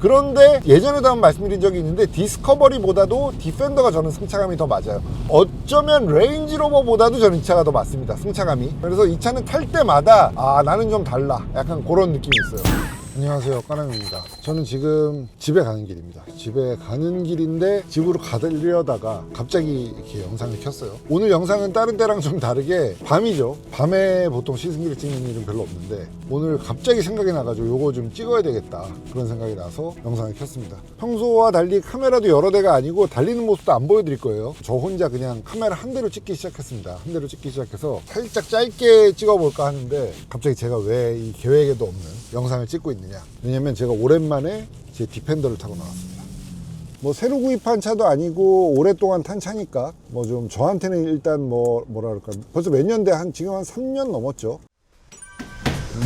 그런데 예전에도 한번 말씀드린 적이 있는데 디스커버리보다도 디펜더가 저는 승차감이 더 맞아요. 어쩌면 레인지로버보다도 저는 이 차가 더 맞습니다, 승차감이. 그래서 이 차는 탈 때마다 나는 좀 달라, 약간 그런 느낌이 있어요. 안녕하세요, 까남입니다. 저는 지금 집에 가는 길입니다. 집에 가는 길인데 집으로 가려다가 갑자기 이렇게 영상을 켰어요. 오늘 영상은 다른 때랑 좀 다르게 밤이죠. 밤에 보통 시승기를 찍는 일은 별로 없는데 오늘 갑자기 생각이 나가지고 요거 좀 찍어야 되겠다, 그런 생각이 나서 영상을 켰습니다. 평소와 달리 카메라도 여러 대가 아니고 달리는 모습도 안 보여드릴 거예요. 저 혼자 그냥 카메라 한 대로 찍기 시작했습니다. 한 대로 찍기 시작해서 살짝 짧게 찍어볼까 하는데 갑자기 제가 왜 이 계획에도 없는 영상을 찍고 있느냐, 왜냐면 제가 오랜만에 제 디펜더를 타고 나왔습니다. 뭐 새로 구입한 차도 아니고 오랫동안 탄 차니까 뭐 좀 저한테는 일단 뭐라 그럴까, 벌써 몇 년 돼, 지금 한 3년 넘었죠.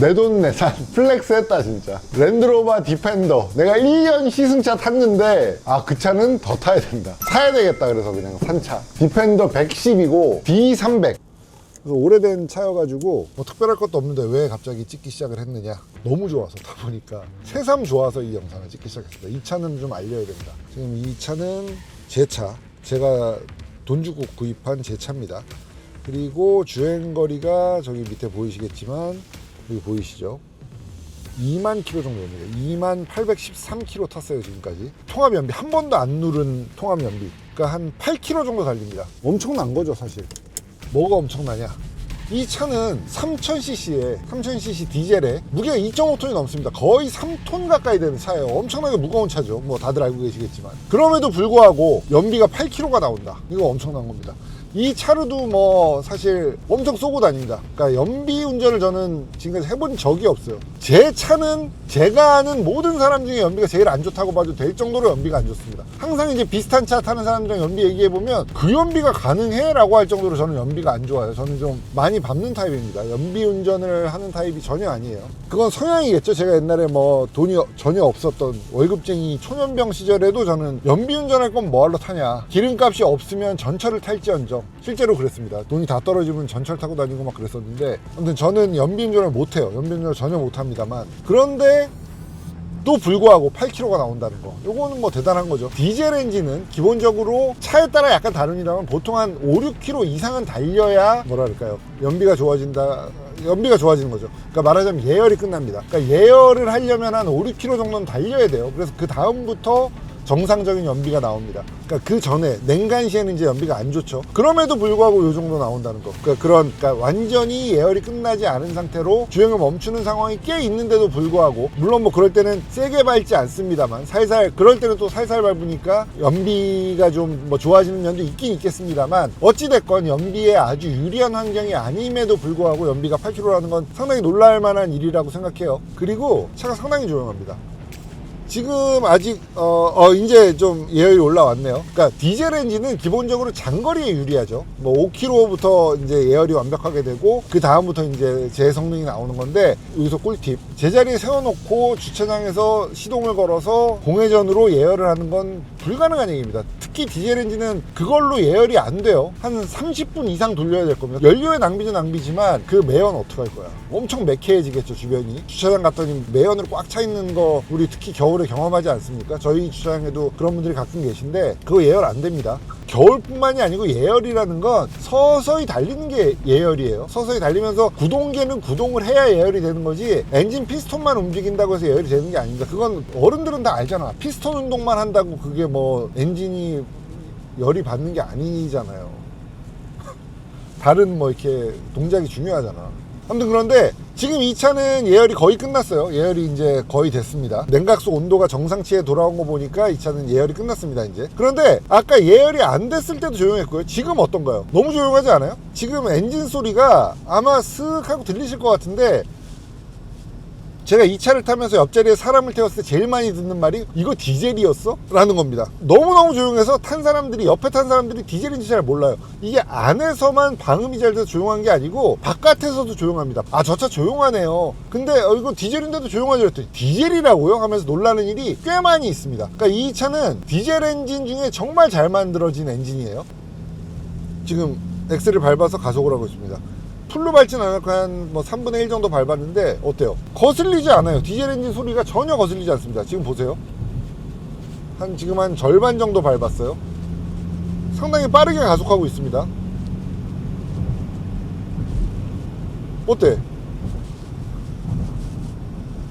내돈내산 플렉스 했다 진짜. 랜드로버 디펜더, 내가 1년 시승차 탔는데 그 차는 더 타야 된다, 사야 되겠다, 그래서 그냥 산 차. 디펜더 110이고 D300. 그래서 오래된 차여가지고 뭐 특별할 것도 없는데 왜 갑자기 찍기 시작을 했느냐, 너무 좋아서 타보니까 새삼 좋아서 이 영상을 찍기 시작했습니다. 이 차는 좀 알려야 됩니다. 지금 이 차는 제 차, 제가 돈 주고 구입한 제 차입니다. 그리고 주행거리가 저기 밑에 보이시겠지만, 여기 보이시죠? 2만 킬로 정도 됩니다. 2만 813킬로 탔어요 지금까지. 통합 연비 한 번도 안 누른 통합 연비, 그러니까 한 8킬로 정도 달립니다. 엄청난 거죠 사실. 뭐가 엄청나냐, 이 차는 3000cc 디젤에 무게가 2.5톤이 넘습니다. 거의 3톤 가까이 되는 차예요. 엄청나게 무거운 차죠. 뭐 다들 알고 계시겠지만. 그럼에도 불구하고 연비가 8km가 나온다. 이거 엄청난 겁니다. 이 차로도 뭐 사실 엄청 쏘고 다닙니다. 그러니까 연비 운전을 저는 지금까지 해본 적이 없어요. 제 차는 제가 아는 모든 사람 중에 연비가 제일 안 좋다고 봐도 될 정도로 연비가 안 좋습니다. 항상 이제 비슷한 차 타는 사람들이랑 연비 얘기해보면 그 연비가 가능해? 라고 할 정도로 저는 연비가 안 좋아요. 저는 좀 많이 밟는 타입입니다. 연비 운전을 하는 타입이 전혀 아니에요. 그건 성향이겠죠. 제가 옛날에 뭐 돈이 전혀 없었던 월급쟁이 초년병 시절에도 저는 연비 운전할 건 뭐하러 타냐, 기름값이 없으면 전철을 탈지언정, 실제로 그랬습니다. 돈이 다 떨어지면 전철 타고 다니고 막 그랬었는데, 아무튼 저는 연비 운전을 못해요. 연비 운전을 전혀 못합니다만, 그런데 또 불구하고 8km가 나온다는 거, 요거는 뭐 대단한 거죠. 디젤 엔진은 기본적으로 차에 따라 약간 다릅니다만 보통 한 5, 6km 이상은 달려야 뭐랄까요, 연비가 좋아지는 거죠. 그러니까 말하자면 예열이 끝납니다. 그러니까 예열을 하려면 한 5, 6km 정도는 달려야 돼요. 그래서 그 다음부터 정상적인 연비가 나옵니다. 그러니까 그 전에 냉간시에는 이제 연비가 안 좋죠. 그럼에도 불구하고 요 정도 나온다는 거. 그러니까 완전히 예열이 끝나지 않은 상태로 주행을 멈추는 상황이 꽤 있는데도 불구하고, 물론 뭐 그럴 때는 세게 밟지 않습니다만 살살, 그럴 때는 또 살살 밟으니까 연비가 좀 뭐 좋아지는 면도 있긴 있겠습니다만, 어찌됐건 연비에 아주 유리한 환경이 아님에도 불구하고 연비가 8km라는 건 상당히 놀랄 만한 일이라고 생각해요. 그리고 차가 상당히 조용합니다. 지금 아직 이제 좀 예열이 올라왔네요. 그러니까 디젤 엔진은 기본적으로 장거리에 유리하죠. 뭐 5km부터 이제 예열이 완벽하게 되고 그 다음부터 이제 제 성능이 나오는 건데, 여기서 꿀팁, 제자리에 세워놓고 주차장에서 시동을 걸어서 공회전으로 예열을 하는 건 불가능한 얘기입니다. 특히 디젤 엔진은 그걸로 예열이 안 돼요. 한 30분 이상 돌려야 될 겁니다. 연료의 낭비는 낭비지만 그 매연 어떡할 거야. 엄청 매캐해지겠죠 주변이. 주차장 갔더니 매연으로 꽉 차 있는 거 우리 특히 겨울에 경험하지 않습니까? 저희 주차장에도 그런 분들이 가끔 계신데 그거 예열 안 됩니다. 겨울뿐만이 아니고 예열이라는 건 서서히 달리는 게 예열이에요. 서서히 달리면서 구동계는 구동을 해야 예열이 되는 거지, 엔진 피스톤만 움직인다고 해서 예열이 되는 게 아닙니다. 그건 어른들은 다 알잖아. 피스톤 운동만 한다고 그게 뭐 엔진이 열이 받는 게 아니잖아요. 다른 뭐 이렇게 동작이 중요하잖아. 아무튼 그런데 지금 이 차는 예열이 거의 끝났어요. 예열이 이제 거의 됐습니다. 냉각수 온도가 정상치에 돌아온 거 보니까 이 차는 예열이 끝났습니다 이제. 그런데 아까 예열이 안 됐을 때도 조용했고요. 지금 어떤가요? 너무 조용하지 않아요? 지금 엔진 소리가 아마 슥 하고 들리실 것 같은데, 제가 이 차를 타면서 옆자리에 사람을 태웠을 때 제일 많이 듣는 말이 이거 디젤이었어? 라는 겁니다. 너무너무 조용해서 옆에 탄 사람들이 디젤인지 잘 몰라요. 이게 안에서만 방음이 잘 돼서 조용한 게 아니고 바깥에서도 조용합니다. 저 차 조용하네요. 근데 이거 디젤인데도 조용하죠 그랬더니 디젤이라고요? 하면서 놀라는 일이 꽤 많이 있습니다. 그러니까 이 차는 디젤 엔진 중에 정말 잘 만들어진 엔진이에요. 지금 엑셀을 밟아서 가속을 하고 있습니다. 풀로 밟진 않았고 한 뭐 3분의 1 정도 밟았는데 어때요? 거슬리지 않아요. 디젤 엔진 소리가 전혀 거슬리지 않습니다. 지금 보세요. 지금 한 절반 정도 밟았어요. 상당히 빠르게 가속하고 있습니다. 어때?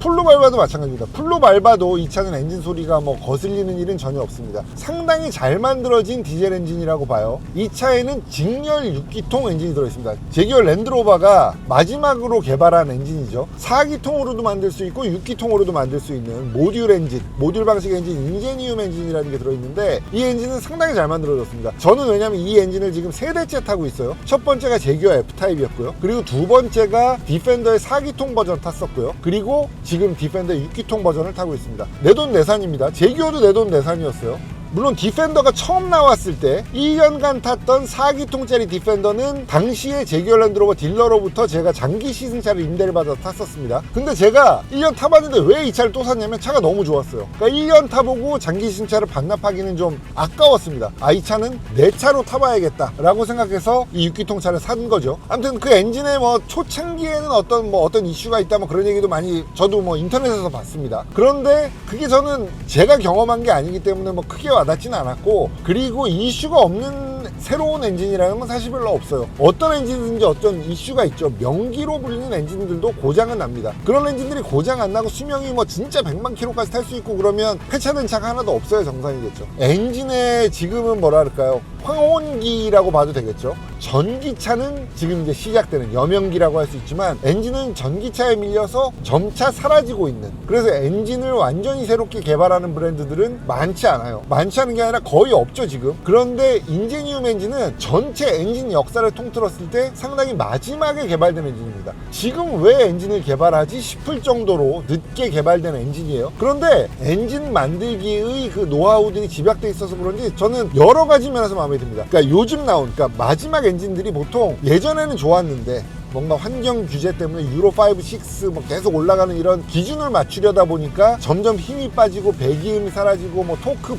풀로 밟아도 마찬가지입니다. 풀로 밟아도 이 차는 엔진 소리가 뭐 거슬리는 일은 전혀 없습니다. 상당히 잘 만들어진 디젤 엔진이라고 봐요. 이 차에는 직렬 6기통 엔진이 들어있습니다. 제기어 랜드로버가 마지막으로 개발한 엔진이죠. 4기통으로도 만들 수 있고 6기통으로도 만들 수 있는 모듈 엔진, 모듈 방식 엔진, 인제니움 엔진이라는 게 들어있는데 이 엔진은 상당히 잘 만들어졌습니다. 저는 왜냐면 이 엔진을 지금 3대째 타고 있어요. 첫 번째가 제기어 F타입이었고요. 그리고 두 번째가 디펜더의 4기통 버전 탔었고요. 그리고 지금 디펜더 6기통 버전을 타고 있습니다. 내돈내산입니다. 제기어도 내돈내산이었어요. 물론 디펜더가 처음 나왔을 때 1년간 탔던 4기통짜리 디펜더는 당시에 제기어 랜드로버 딜러로부터 제가 장기 시승차를 임대를 받아 탔었습니다. 근데 제가 1년 타봤는데 왜 이 차를 또 샀냐면 차가 너무 좋았어요. 그러니까 1년 타보고 장기 시승차를 반납하기는 좀 아까웠습니다. 이 차는 내 차로 타봐야겠다 라고 생각해서 이 6기통 차를 산 거죠. 아무튼 그 엔진에 뭐 초창기에는 어떤 이슈가 있다 뭐 그런 얘기도 많이 저도 뭐 인터넷에서 봤습니다. 그런데 그게 저는 제가 경험한 게 아니기 때문에 뭐 크게 와닿지는 않았고, 그리고 이슈가 없는 새로운 엔진이라는 건 사실 별로 없어요. 어떤 엔진이든지 어떤 이슈가 있죠. 명기로 불리는 엔진들도 고장은 납니다. 그런 엔진들이 고장 안 나고 수명이 뭐 진짜 100만 킬로까지 탈 수 있고 그러면 폐차된 차가 하나도 없어야 정상이겠죠. 엔진에 지금은 뭐랄까요, 황혼기라고 봐도 되겠죠. 전기차는 지금 이제 시작되는 여명기라고 할 수 있지만 엔진은 전기차에 밀려서 점차 사라지고 있는, 그래서 엔진을 완전히 새롭게 개발하는 브랜드들은 많지 않아요. 많지 않은 게 아니라 거의 없죠 지금. 그런데 인제니움 엔진은 전체 엔진 역사를 통틀었을 때 상당히 마지막에 개발된 엔진입니다. 지금 왜 엔진을 개발하지 싶을 정도로 늦게 개발된 엔진이에요. 그런데 엔진 만들기의 그 노하우들이 집약돼 있어서 그런지 저는 여러 가지 면에서 마음에 듭니다. 그러니까 요즘 나온, 그러니까 마지막 엔진들이 보통 예전에는 좋았는데 뭔가 환경 규제 때문에 유로 5, 6 뭐 계속 올라가는 이런 기준을 맞추려다 보니까 점점 힘이 빠지고 배기음이 사라지고 뭐 토크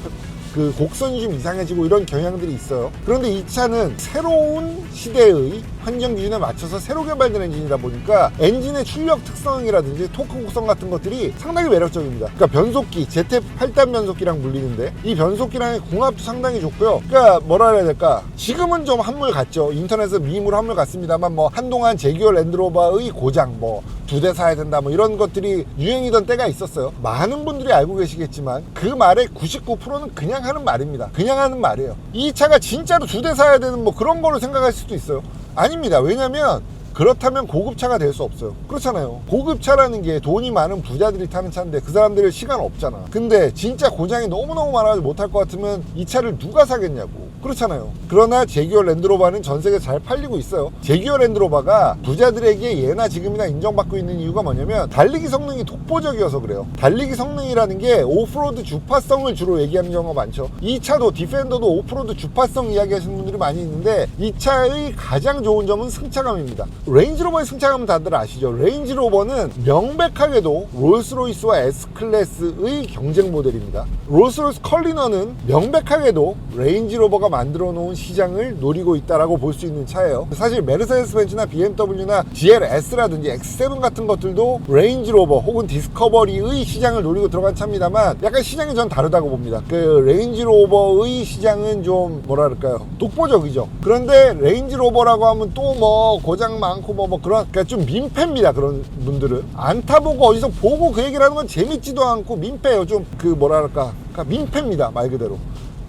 그 곡선이 좀 이상해지고 이런 경향들이 있어요. 그런데 이 차는 새로운 시대의 환경 기준에 맞춰서 새로 개발된 엔진이다 보니까 엔진의 출력 특성이라든지 토크 곡선 같은 것들이 상당히 매력적입니다. 그러니까 변속기, ZF8단 변속기랑 불리는데 이 변속기랑의 궁합도 상당히 좋고요. 그러니까 뭐라 해야 될까, 지금은 좀 한물 갔죠. 인터넷에서 밈으로 한물 갔습니다만 뭐 한동안 제기어 랜드로버의 고장, 뭐 2대 사야 된다 뭐 이런 것들이 유행이던 때가 있었어요. 많은 분들이 알고 계시겠지만 그 말의 99%는 그냥 하는 말입니다. 그냥 하는 말이에요. 이 차가 진짜로 2대 사야 되는 뭐 그런 거로 생각할 수도 있어요. 아닙니다. 왜냐면 그렇다면 고급차가 될 수 없어요. 그렇잖아요. 고급차라는 게 돈이 많은 부자들이 타는 차인데 그 사람들 시간 없잖아. 근데 진짜 고장이 너무너무 많아서 못할 것 같으면 이 차를 누가 사겠냐고. 그렇잖아요. 그러나 제기어 랜드로버는 전 세계에 잘 팔리고 있어요. 제기어 랜드로버가 부자들에게 예나 지금이나 인정받고 있는 이유가 뭐냐면 달리기 성능이 독보적이어서 그래요. 달리기 성능이라는 게 오프로드 주파성을 주로 얘기하는 경우가 많죠. 이 차도 디펜더도 오프로드 주파성 이야기하시는 분들이 많이 있는데 이 차의 가장 좋은 점은 승차감입니다. 레인지로버의 승차감은 다들 아시죠? 레인지로버는 명백하게도 롤스로이스와 S클래스의 경쟁 모델입니다. 롤스로이스 컬리너는 명백하게도 레인지로버가 만들어 놓은 시장을 노리고 있다라고 볼 수 있는 차예요. 사실 메르세데스 벤츠나 BMW나 GLS라든지 X7 같은 것들도 레인지로버 혹은 디스커버리의 시장을 노리고 들어간 차입니다만 약간 시장이 전 다르다고 봅니다. 그 레인지로버의 시장은 좀 뭐랄까요, 독보적이죠. 그런데 레인지로버라고 하면 또 뭐 고장 많고 뭐 그런, 그러니까 좀 민폐입니다. 그런 분들은 안 타보고 어디서 보고 그 얘기를 하는 건 재밌지도 않고 민폐예요. 좀 그 뭐랄까, 그러니까 민폐입니다. 말 그대로.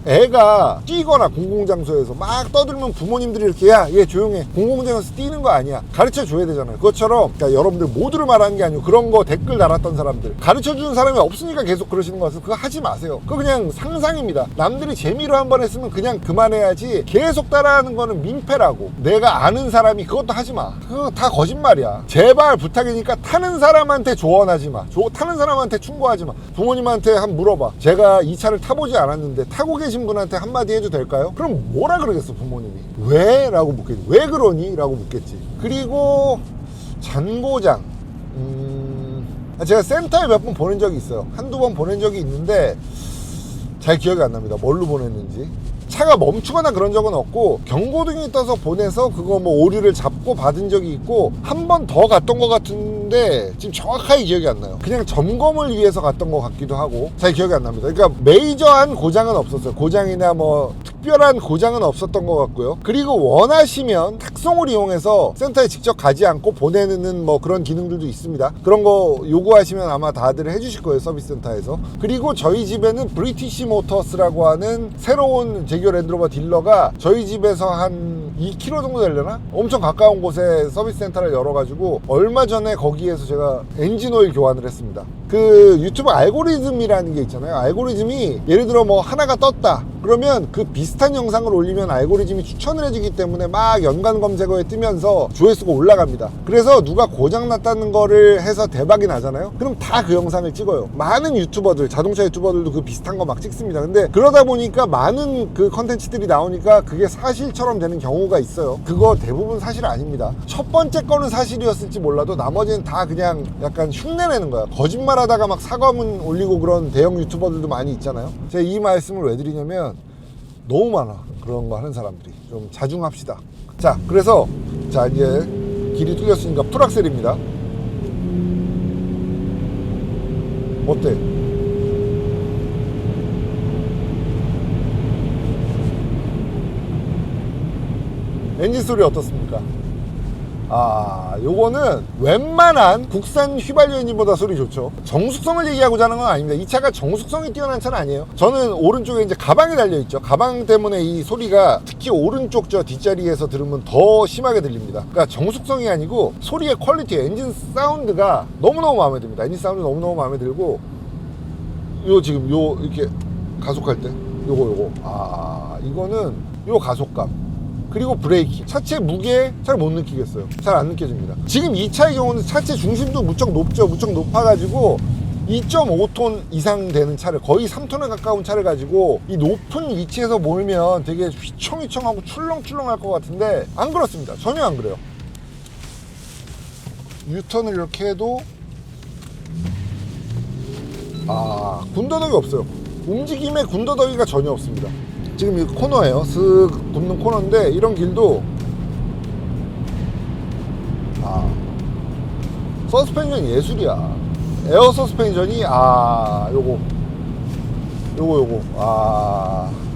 애가 뛰거나 공공장소에서 막 떠들면 부모님들이 이렇게 야, 얘 조용해, 공공장소에서 뛰는 거 아니야, 가르쳐 줘야 되잖아요. 그것처럼 그러니까 여러분들 모두를 말하는 게 아니고 그런 거 댓글 달았던 사람들, 가르쳐 주는 사람이 없으니까 계속 그러시는 거 같아서 그거 하지 마세요. 그거 그냥 상상입니다. 남들이 재미로 한번 했으면 그냥 그만해야지 계속 따라하는 거는 민폐라고. 내가 아는 사람이 그것도 하지 마. 그거 다 거짓말이야. 제발 부탁이니까 타는 사람한테 조언하지 마. 타는 사람한테 충고하지 마. 부모님한테 한번 물어봐. 제가 이 차를 타보지 않았는데 타고 계신 분한테 한마디 해도 될까요? 그럼 뭐라 그러겠어 부모님이. 왜? 라고 묻겠지. 왜 그러니? 라고 묻겠지. 그리고 잔고장, 제가 센터에 몇 번 보낸 적이 있어요. 한두 번 보낸 적이 있는데 잘 기억이 안 납니다. 뭘로 보냈는지. 차가 멈추거나 그런 적은 없고 경고등이 떠서 보내서 그거 뭐 오류를 잡고 받은 적이 있고 한 번 더 갔던 것 같은데 지금 정확하게 기억이 안 나요. 그냥 점검을 위해서 갔던 것 같기도 하고 잘 기억이 안 납니다. 그러니까 메이저한 고장은 없었어요. 고장이나 뭐 특별한 고장은 없었던 것 같고요. 그리고 원하시면 탁송을 이용해서 센터에 직접 가지 않고 보내는 뭐 그런 기능들도 있습니다. 그런 거 요구하시면 아마 다들 해주실 거예요, 서비스 센터에서. 그리고 저희 집에는 브리티시 모터스라고 하는 새로운 제규어 랜드로버 딜러가 저희 집에서 한 2km 정도 되려나? 엄청 가까운 곳에 서비스 센터를 열어가지고 얼마 전에 거기에서 제가 엔진 오일 교환을 했습니다. 그 유튜브 알고리즘이라는 게 있잖아요. 알고리즘이 예를 들어 뭐 하나가 떴다 그러면 그 비슷한 영상을 올리면 알고리즘이 추천을 해주기 때문에 막 연관 검색어에 뜨면서 조회수가 올라갑니다. 그래서 누가 고장났다는 거를 해서 대박이 나잖아요. 그럼 다 그 영상을 찍어요. 많은 유튜버들, 자동차 유튜버들도 그 비슷한 거 막 찍습니다. 근데 그러다 보니까 많은 그 컨텐츠들이 나오니까 그게 사실처럼 되는 경우가 있어요. 그거 대부분 사실 아닙니다. 첫 번째 거는 사실이었을지 몰라도 나머지는 다 그냥 약간 흉내내는 거야. 거짓말 하다가 막 사과문 올리고 그런 대형 유튜버들도 많이 있잖아요. 제가 이 말씀을 왜 드리냐면 너무 많아, 그런 거 하는 사람들이. 좀 자중합시다. 자, 그래서 자 이제 길이 뚫렸으니까 풀악셀입니다. 어때? 엔진 소리 어떻습니까? 아, 요거는 웬만한 국산 휘발유 엔진보다 소리 좋죠. 정숙성을 얘기하고자 하는 건 아닙니다. 이 차가 정숙성이 뛰어난 차는 아니에요. 저는 오른쪽에 이제 가방이 달려있죠. 가방 때문에 이 소리가 특히 오른쪽 저 뒷자리에서 들으면 더 심하게 들립니다. 그러니까 정숙성이 아니고 소리의 퀄리티, 엔진 사운드가 너무너무 마음에 듭니다. 엔진 사운드 너무너무 마음에 들고, 요 지금 요 이렇게 가속할 때 요거 아, 이거는 요 가속감 그리고 브레이킹, 차체 무게 잘 못 느끼겠어요. 잘 안 느껴집니다. 지금 이 차의 경우는 차체 중심도 무척 높죠. 무척 높아가지고 2.5톤 이상 되는 차를, 거의 3톤에 가까운 차를 가지고 이 높은 위치에서 몰면 되게 휘청휘청하고 출렁출렁할 것 같은데 안 그렇습니다. 전혀 안 그래요. 유턴을 이렇게 해도 군더더기 없어요. 움직임에 군더더기가 전혀 없습니다. 지금 이 코너예요. 슥 굽는 코너인데 이런 길도 서스펜션 예술이야. 에어 서스펜션이 요거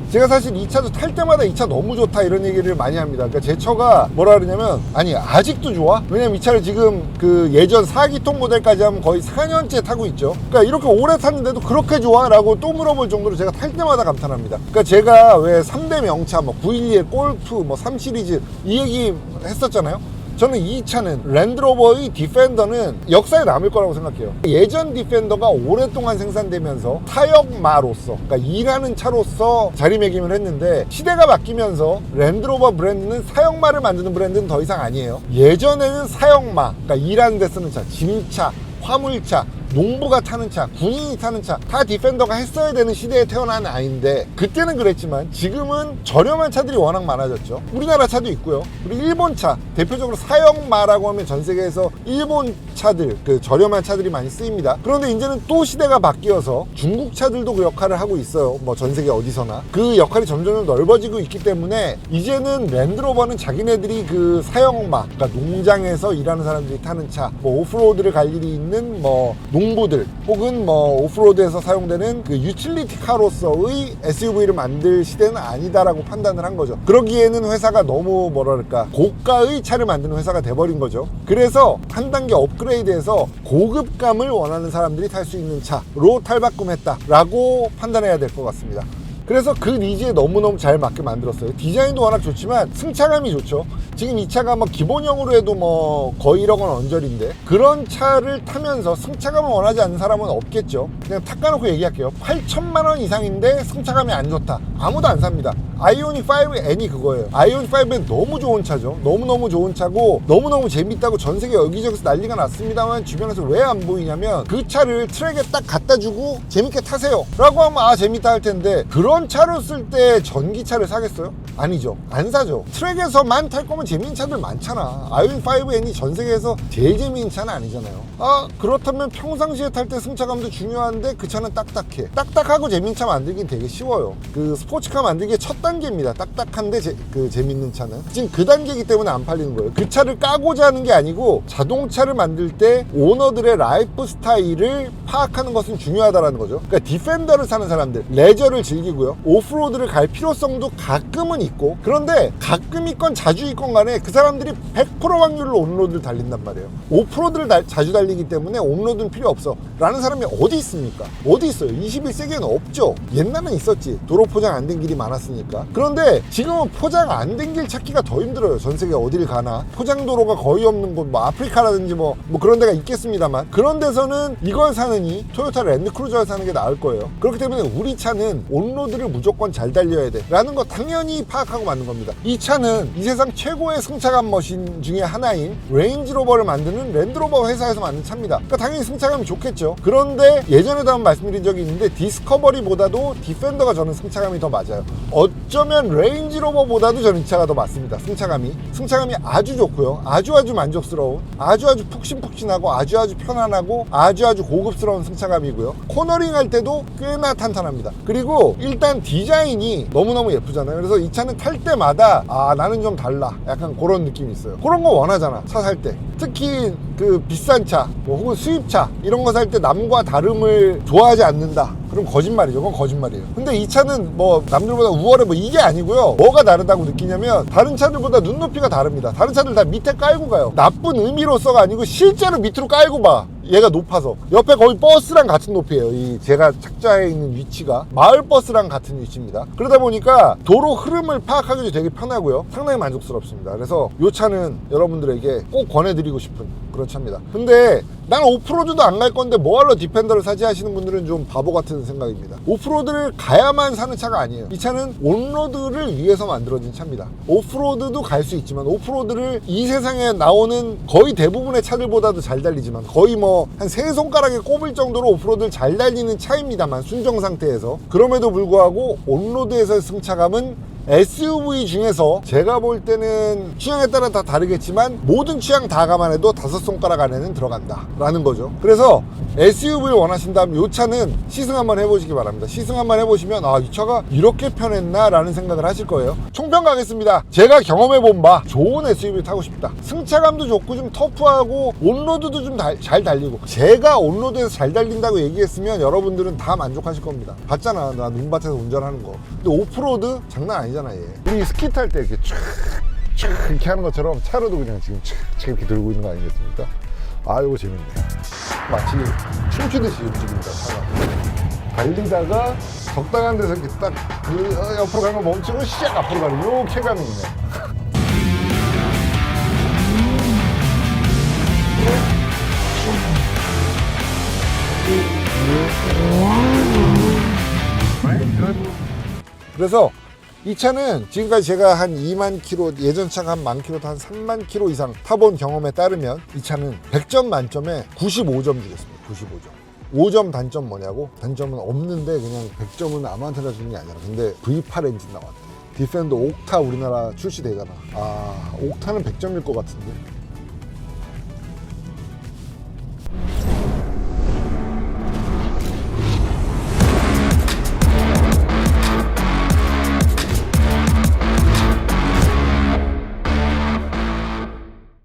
제가 사실 이 차도 탈 때마다 이 차 너무 좋다 이런 얘기를 많이 합니다. 그러니까 제 차가 뭐라 그러냐면, 아니 아직도 좋아? 왜냐면 이 차를 지금 그 예전 4기통 모델까지 하면 거의 4년째 타고 있죠. 그러니까 이렇게 오래 탔는데도 그렇게 좋아? 라고 또 물어볼 정도로 제가 탈 때마다 감탄합니다. 그러니까 제가 왜 3대 명차 뭐 911 골프 뭐 3 시리즈 이 얘기 했었잖아요. 저는 이 차는 랜드로버의 디펜더는 역사에 남을 거라고 생각해요. 예전 디펜더가 오랫동안 생산되면서 사역마로서, 그러니까 일하는 차로서 자리매김을 했는데, 시대가 바뀌면서 랜드로버 브랜드는 사역마를 만드는 브랜드는 더 이상 아니에요. 예전에는 사역마, 그러니까 일하는 데 쓰는 차, 짐차, 화물차, 농부가 타는 차, 군인이 타는 차 다 디펜더가 했어야 되는 시대에 태어난 아이인데, 그때는 그랬지만 지금은 저렴한 차들이 워낙 많아졌죠. 우리나라 차도 있고요. 그리고 일본 차, 대표적으로 사역마라고 하면 전 세계에서 일본 차들, 그 저렴한 차들이 많이 쓰입니다. 그런데 이제는 또 시대가 바뀌어서 중국 차들도 그 역할을 하고 있어요. 뭐 전 세계 어디서나 그 역할이 점점 넓어지고 있기 때문에 이제는 랜드로버는 자기네들이 그 사역마, 그러니까 농장에서 일하는 사람들이 타는 차, 뭐 오프로드를 갈 일이 있는 뭐 농부들, 혹은 뭐 오프로드에서 사용되는 그 유틸리티 카로서의 SUV를 만들 시대는 아니다라고 판단을 한 거죠. 그러기에는 회사가 너무 뭐랄까 고가의 차를 만드는 회사가 돼버린 거죠. 그래서 한 단계 업그레이드해서 고급감을 원하는 사람들이 탈 수 있는 차로 탈바꿈했다라고 판단해야 될 것 같습니다. 그래서 그 니즈에 너무너무 잘 맞게 만들었어요. 디자인도 워낙 좋지만 승차감이 좋죠. 지금 이 차가 뭐 기본형으로 해도 뭐 거의 1억 원 언저리인데, 그런 차를 타면서 승차감을 원하지 않는 사람은 없겠죠. 그냥 탁 까놓고 얘기할게요. 8천만 원 이상인데 승차감이 안 좋다, 아무도 안 삽니다. 아이오닉 5 N이 그거예요. 아이오닉 5는 너무 좋은 차죠. 너무너무 좋은 차고 너무너무 재밌다고 전 세계 여기저기서 난리가 났습니다만, 주변에서 왜 안 보이냐면, 그 차를 트랙에 딱 갖다 주고 재밌게 타세요 라고 하면 재밌다 할 텐데, 그런 차로 쓸 때 전기차를 사겠어요? 아니죠. 안 사죠. 트랙에서만 탈 거면 재미있는 차들 많잖아. i5N이 전 세계에서 제일 재미있는 차는 아니잖아요. 그렇다면 평상시에 탈 때 승차감도 중요한데 그 차는 딱딱해. 딱딱하고 재미있는 차 만들긴 되게 쉬워요. 그 스포츠카 만들기의 첫 단계입니다. 딱딱한데 재밌는 차는. 지금 그 단계이기 때문에 안 팔리는 거예요. 그 차를 까고자 하는 게 아니고 자동차를 만들 때 오너들의 라이프 스타일을 파악하는 것은 중요하다는 거죠. 그러니까 디펜더를 사는 사람들, 레저를 즐기고요. 오프로드를 갈 필요성도 가끔은 있고, 그런데 가끔 있건 자주 있건 간에 그 사람들이 100% 확률로 온로드를 달린단 말이에요. 오프로드를 자주 달리기 때문에 온로드는 필요 없어 라는 사람이 어디 있습니까? 어디 있어요? 21세기에는 없죠. 옛날엔 있었지. 도로 포장 안 된 길이 많았으니까. 그런데 지금은 포장 안 된 길 찾기가 더 힘들어요. 전 세계 어딜 가나 포장도로가 거의 없는 곳, 뭐 아프리카라든지 뭐 그런 데가 있겠습니다만, 그런 데서는 이걸 사느니 토요타 랜드크루저를 사는 게 나을 거예요. 그렇기 때문에 우리 차는 온로드를 무조건 잘 달려야 돼 라는 거 당연히 파악하고 만든 겁니다. 이 차는 이 세상 최고의 승차감 머신 중에 하나인 레인지로버를 만드는 랜드로버 회사에서 만든 차입니다. 그러니까 당연히 승차감이 좋겠죠. 그런데 예전에도 한번 말씀드린 적이 있는데 디스커버리보다도 디펜더가 저는 승차감이 더 맞아요. 어쩌면 레인지로버보다도 저는 이 차가 더 맞습니다. 승차감이 아주 좋고요. 아주 만족스러운, 아주 푹신푹신하고 아주 편안하고 아주 고급스러운 승차감이고요. 코너링 할 때도 꽤나 탄탄합니다. 그리고 일단 디자인이 너무너무 예쁘잖아요. 그래서 이 차는 탈 때마다 나는 좀 달라, 약간 그런 느낌이 있어요. 그런 거 원하잖아, 차 살 때. 특히 그 비싼 차, 혹은 수입차 이런 거 살 때 남과 다름을 좋아하지 않는다, 그럼 거짓말이죠. 그건 거짓말이에요. 근데 이 차는 뭐 남들보다 우월해 이게 아니고요. 뭐가 다르다고 느끼냐면 다른 차들보다 눈높이가 다릅니다. 다른 차들 다 밑에 깔고 가요. 나쁜 의미로서가 아니고 실제로 밑으로 깔고 봐. 얘가 높아서. 옆에 거의 버스랑 같은 높이에요. 이 제가 착좌해 있는 위치가 마을 버스랑 같은 위치입니다. 그러다 보니까 도로 흐름을 파악하기도 되게 편하고요. 상당히 만족스럽습니다. 그래서 이 차는 여러분들에게 꼭 권해드리고 싶은 그런 차입니다. 근데 난 오프로드도 안 갈 건데 뭐하러 디펜더를 사지 하시는 분들은 좀 바보 같은 생각입니다. 오프로드를 가야만 사는 차가 아니에요. 이 차는 온로드를 위해서 만들어진 차입니다. 오프로드도 갈 수 있지만, 오프로드를 이 세상에 나오는 거의 대부분의 차들보다도 잘 달리지만, 거의 뭐 한 세 손가락에 꼽을 정도로 오프로드를 잘 달리는 차입니다만, 순정 상태에서. 그럼에도 불구하고 온로드에서의 승차감은 SUV 중에서 제가 볼 때는 취향에 따라 다 다르겠지만 모든 취향 다 감안해도 5손가락 안에는 들어간다 라는 거죠. 그래서 SUV를 원하신다면 이 차는 시승 한번 해보시기 바랍니다. 시승 한번 해보시면 이 차가 이렇게 편했나 라는 생각을 하실 거예요. 총평 가겠습니다. 제가 경험해본 바 좋은 SUV 타고 싶다, 승차감도 좋고 좀 터프하고 온로드도 좀 잘 달리고, 제가 온로드에서 잘 달린다고 얘기했으면 여러분들은 다 만족하실 겁니다. 봤잖아, 나 눈밭에서 운전하는 거. 근데 오프로드 장난 아니잖아 얘. 우리 스키 탈 때 이렇게 촥 이렇게 하는 것처럼 차로도 그냥 지금 촥 이렇게 들고 있는 거 아니겠습니까? 이거 재밌네. 마치 춤추듯이 움직입니다, 차가. 달리다가 적당한 데서 이렇게 딱 옆으로 가는 거 멈추고 샥 앞으로 가는 요 쾌감이 있네. 그래서 이 차는 지금까지 제가 한 2만 킬로, 예전 차가 한 1만 킬로, 한 3만 킬로 이상 타본 경험에 따르면 이 차는 100점 만점에 95점 주겠습니다. 95점. 5점 단점 뭐냐고? 단점은 없는데 그냥 100점은 아무한테나 주는 게 아니라, 근데 V8 엔진 나왔대. 디펜더 옥타 우리나라 출시되잖아. 옥타는 100점일 것 같은데.